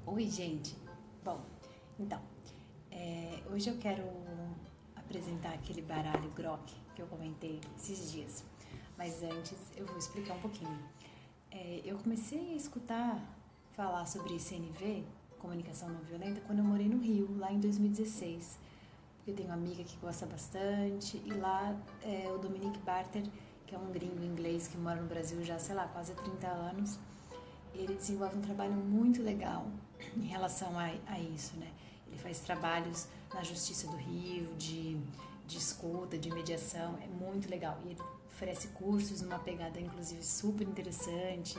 Oi, gente! Bom, então, hoje eu quero apresentar aquele baralho Grok que eu comentei esses dias, mas antes eu vou explicar um pouquinho. Eu comecei a escutar falar sobre CNV, Comunicação Não Violenta, quando eu morei no Rio, lá em 2016. Eu tenho uma amiga que gosta bastante e lá o Dominique Barter, que é um gringo inglês que mora no Brasil já, sei lá, quase 30 anos, ele desenvolve um trabalho muito legal em relação a isso, né? Ele faz trabalhos na Justiça do Rio, de escuta, de mediação, é muito legal. E ele oferece cursos numa pegada, inclusive, super interessante,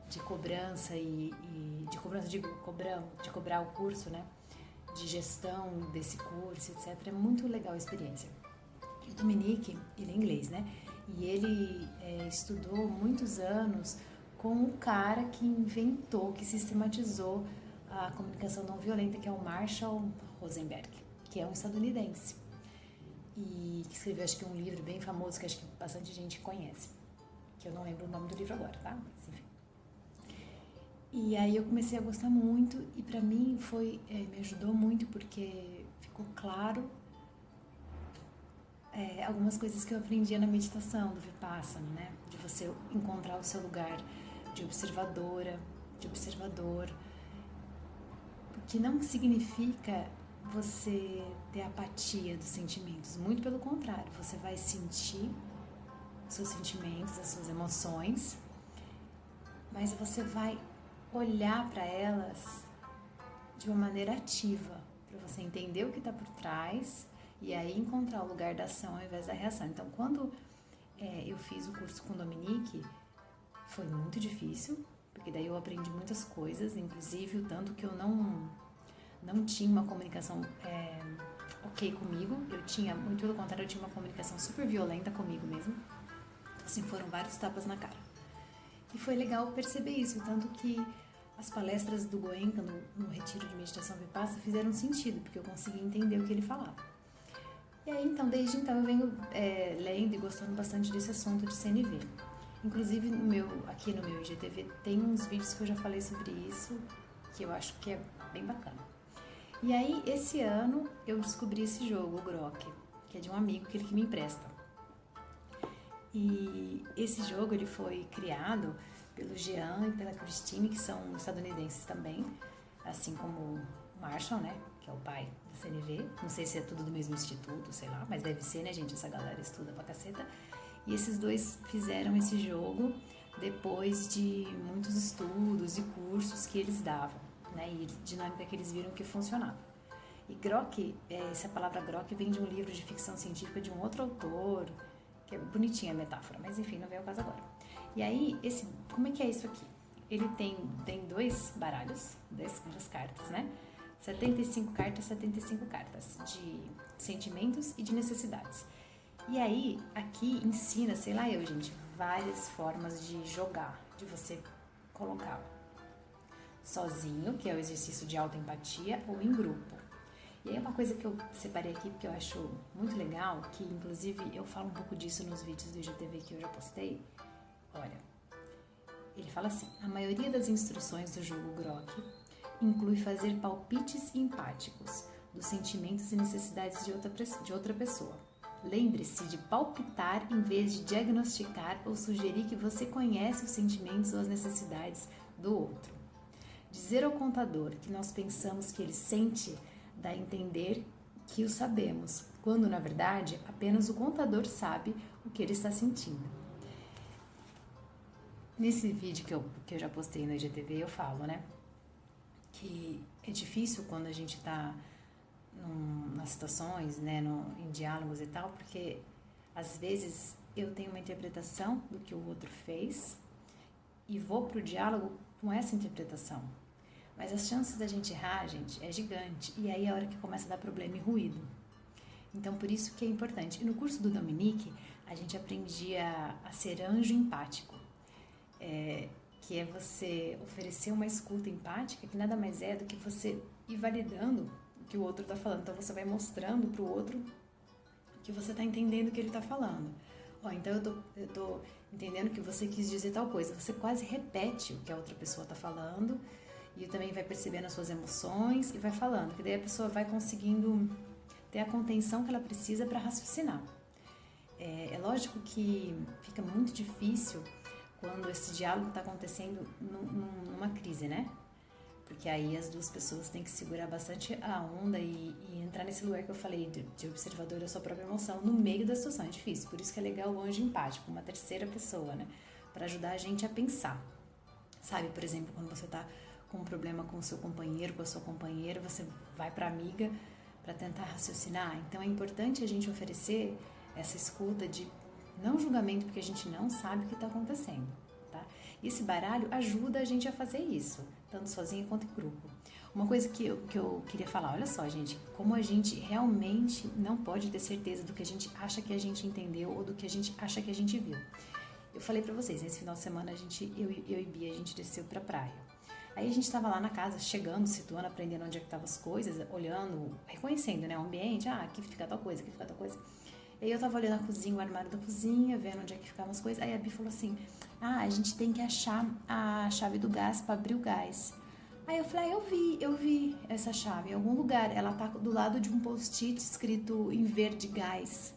de cobrança de cobrança, de cobrar o curso, né? De gestão desse curso, etc. É muito legal a experiência. E o Dominique, ele é inglês, né? E ele estudou muitos anos com o cara que inventou, que sistematizou a comunicação não violenta, que é o Marshall Rosenberg, que é um estadunidense. E que escreveu, acho que um livro bem famoso, que acho que bastante gente conhece. Que eu não lembro o nome do livro agora, tá? Mas enfim. E aí eu comecei a gostar muito e pra mim me ajudou muito porque ficou claro algumas coisas que eu aprendia na meditação do Vipassana, né? De você encontrar o seu lugar de observadora, de observador, que não significa você ter apatia dos sentimentos, muito pelo contrário, você vai sentir os seus sentimentos, as suas emoções, mas você vai olhar para elas de uma maneira ativa, para você entender o que está por trás e aí encontrar o lugar da ação ao invés da reação. Então, quando eu fiz o curso com o Dominique, foi muito difícil, porque daí eu aprendi muitas coisas, inclusive o tanto que eu não tinha uma comunicação ok comigo, eu tinha, muito pelo contrário, eu tinha uma comunicação super violenta comigo mesmo. Então, assim, foram vários tapas na cara. E foi legal perceber isso, tanto que as palestras do Goenka no retiro de meditação Vipassana fizeram sentido, porque eu consegui entender o que ele falava. E aí, então, desde então eu venho lendo e gostando bastante desse assunto de CNV. Inclusive, aqui no meu IGTV tem uns vídeos que eu já falei sobre isso, que eu acho que é bem bacana. E aí, esse ano, eu descobri esse jogo, o Grok, que é de um amigo que ele que me empresta. E esse jogo ele foi criado pelo Jean e pela Christine, que são estadunidenses também, assim como o Marshall, né, que é o pai da CNV. Não sei se é tudo do mesmo instituto, sei lá, mas deve ser, né, gente? Essa galera estuda pra caceta. E esses dois fizeram esse jogo depois de muitos estudos e cursos que eles davam, né, e dinâmica que eles viram que funcionava. E Grok, essa palavra Grok vem de um livro de ficção científica de um outro autor, que é bonitinha a metáfora, mas enfim, não veio ao caso agora. E aí, como é que é isso aqui? Ele tem dois baralhos, duas cartas, né? 75 cartas, 75 cartas de sentimentos e de necessidades. E aí, aqui ensina, sei lá eu, gente, várias formas de jogar, de você colocar sozinho, que é o exercício de autoempatia, ou em grupo. E aí uma coisa que eu separei aqui, porque eu acho muito legal, que inclusive eu falo um pouco disso nos vídeos do IGTV que eu já postei. Olha, ele fala assim: a maioria das instruções do jogo Grok inclui fazer palpites empáticos dos sentimentos e necessidades de outra pessoa. Lembre-se de palpitar em vez de diagnosticar ou sugerir que você conhece os sentimentos ou as necessidades do outro. Dizer ao contador que nós pensamos que ele sente dá a entender que o sabemos, quando na verdade apenas o contador sabe o que ele está sentindo. Nesse vídeo que eu já postei no IGTV eu falo, né, que é difícil quando a gente está nas situações, né, em diálogos e tal, porque às vezes eu tenho uma interpretação do que o outro fez e vou pro diálogo com essa interpretação. Mas as chances da gente errar, gente, é gigante. E aí é a hora que começa a dar problema e ruído. Então, por isso que é importante. E no curso do Dominique, a gente aprendia a ser anjo empático. Que é você oferecer uma escuta empática, que nada mais é do que você ir validando o que o outro está falando. Então, você vai mostrando para o outro que você está entendendo o que ele está falando. Então eu tô entendendo que você quis dizer tal coisa. Você quase repete o que a outra pessoa está falando e também vai percebendo as suas emoções e vai falando, que daí a pessoa vai conseguindo ter a contenção que ela precisa para raciocinar. É lógico que fica muito difícil quando esse diálogo está acontecendo numa crise, né? Porque aí as duas pessoas têm que segurar bastante a onda e entrar nesse lugar que eu falei de observador da sua própria emoção no meio da situação. É difícil, por isso que é legal o anjo empático, uma terceira pessoa, né? Para ajudar a gente a pensar. Sabe, por exemplo, quando você tá com um problema com o seu companheiro, com a sua companheira, você vai para a amiga para tentar raciocinar. Então é importante a gente oferecer essa escuta de não julgamento, porque a gente não sabe o que está acontecendo, tá? E esse baralho ajuda a gente a fazer isso, tanto sozinha quanto em grupo. Uma coisa que eu queria falar, olha só, gente, como a gente realmente não pode ter certeza do que a gente acha que a gente entendeu ou do que a gente acha que a gente viu. Eu falei pra vocês, nesse final de semana eu e Bia, a gente desceu pra praia. Aí a gente tava lá na casa, chegando, situando, aprendendo onde é que estavam as coisas, olhando, reconhecendo, né, o ambiente, aqui fica tal coisa, aqui fica tal coisa. E aí eu tava olhando a cozinha, o armário da cozinha, vendo onde é que ficavam as coisas. Aí a Bia falou assim, a gente tem que achar a chave do gás pra abrir o gás. Aí eu falei, eu vi essa chave em algum lugar. Ela tá do lado de um post-it escrito em verde gás.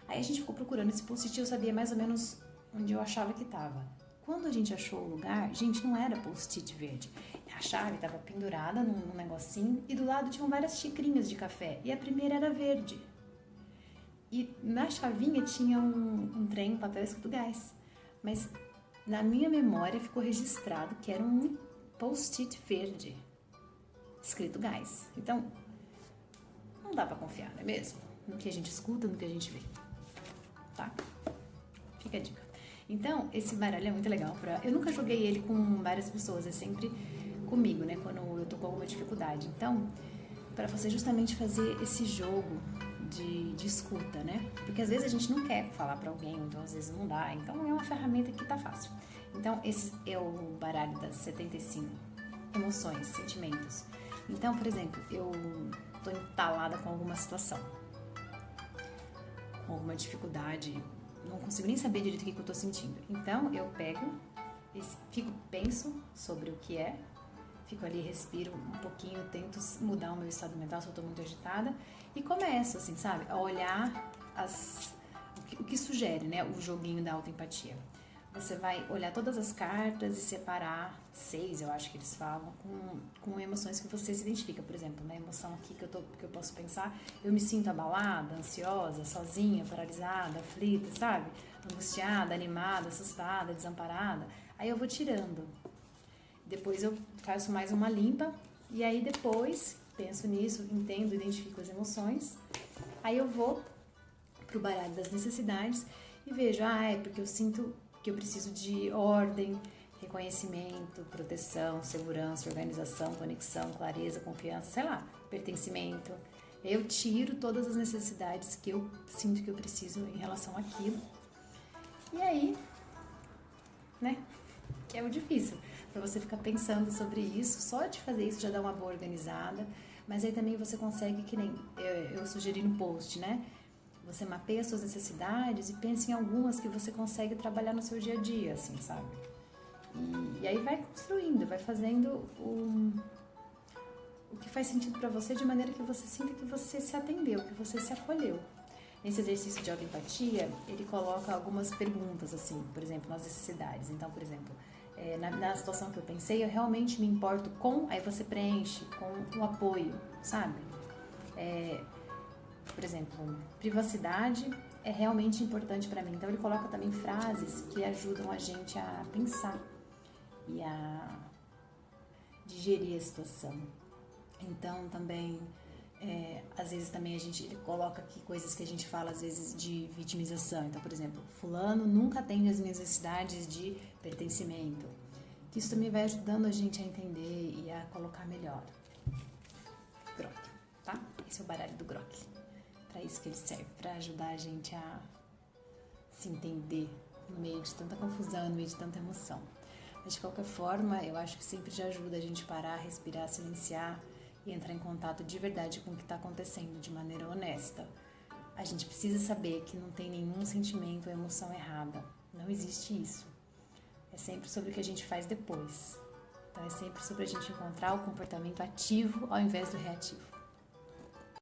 Aí a gente ficou procurando esse post-it, eu sabia mais ou menos onde eu achava que estava. Quando a gente achou o lugar, gente, não era post-it verde. A chave estava pendurada num negocinho e do lado tinham várias xicrinhas de café. E a primeira era verde. E na chavinha tinha um trem, um papel escrito gás. Mas na minha memória ficou registrado que era um post-it verde escrito gás. Então, não dá pra confiar, não é mesmo? No que a gente escuta, no que a gente vê. Tá? Fica a dica. Então, esse baralho é muito legal. Eu nunca joguei ele com várias pessoas, é sempre comigo, né? Quando eu tô com alguma dificuldade. Então, para você justamente fazer esse jogo de escuta, né? Porque às vezes a gente não quer falar para alguém, então às vezes não dá. Então, é uma ferramenta que tá fácil. Então, esse é o baralho das 75 emoções, sentimentos. Então, por exemplo, eu tô entalada com alguma situação, com alguma dificuldade, não consigo nem saber direito o que eu tô sentindo. Então, eu pego, penso sobre o que é, fico ali, respiro um pouquinho, tento mudar o meu estado mental se eu tô muito agitada e começo, assim, sabe, a olhar o que sugere, né, o joguinho da autoempatia. Você vai olhar todas as cartas e separar 6, eu acho que eles falam, com emoções que você se identifica. Por exemplo, na emoção aqui que eu posso pensar, eu me sinto abalada, ansiosa, sozinha, paralisada, aflita, sabe? Angustiada, animada, assustada, desamparada. Aí eu vou tirando. Depois eu faço mais uma limpa e aí depois penso nisso, entendo, identifico as emoções. Aí eu vou pro baralho das necessidades e vejo, é porque eu sinto que eu preciso de ordem, reconhecimento, proteção, segurança, organização, conexão, clareza, confiança, sei lá, pertencimento. Eu tiro todas as necessidades que eu sinto que eu preciso em relação àquilo. E aí, né, que é o difícil, para você ficar pensando sobre isso, só de fazer isso já dá uma boa organizada, mas aí também você consegue, que nem eu sugeri no post, né, você mapeia as suas necessidades e pensa em algumas que você consegue trabalhar no seu dia a dia, assim, sabe? E aí vai construindo, vai fazendo o que faz sentido para você de maneira que você sinta que você se atendeu, que você se acolheu. Nesse exercício de autoempatia, ele coloca algumas perguntas, assim, por exemplo, nas necessidades. Então, por exemplo, na situação que eu pensei, eu realmente me importo com, aí você preenche com o apoio, sabe? Por exemplo, privacidade é realmente importante para mim. Então ele coloca também frases que ajudam a gente a pensar e a digerir a situação. Então também, às vezes também ele coloca aqui coisas que a gente fala às vezes de vitimização. Então, por exemplo, fulano nunca atende as minhas necessidades de pertencimento. Isso também vai ajudando a gente a entender e a colocar melhor. Grok, tá? Esse é o baralho do Grok. Para isso que ele serve, para ajudar a gente a se entender no meio de tanta confusão, no meio de tanta emoção. Mas de qualquer forma, eu acho que sempre já ajuda a gente parar, respirar, silenciar e entrar em contato de verdade com o que está acontecendo de maneira honesta. A gente precisa saber que não tem nenhum sentimento ou emoção errada. Não existe isso. É sempre sobre o que a gente faz depois. Então é sempre sobre a gente encontrar o comportamento ativo ao invés do reativo.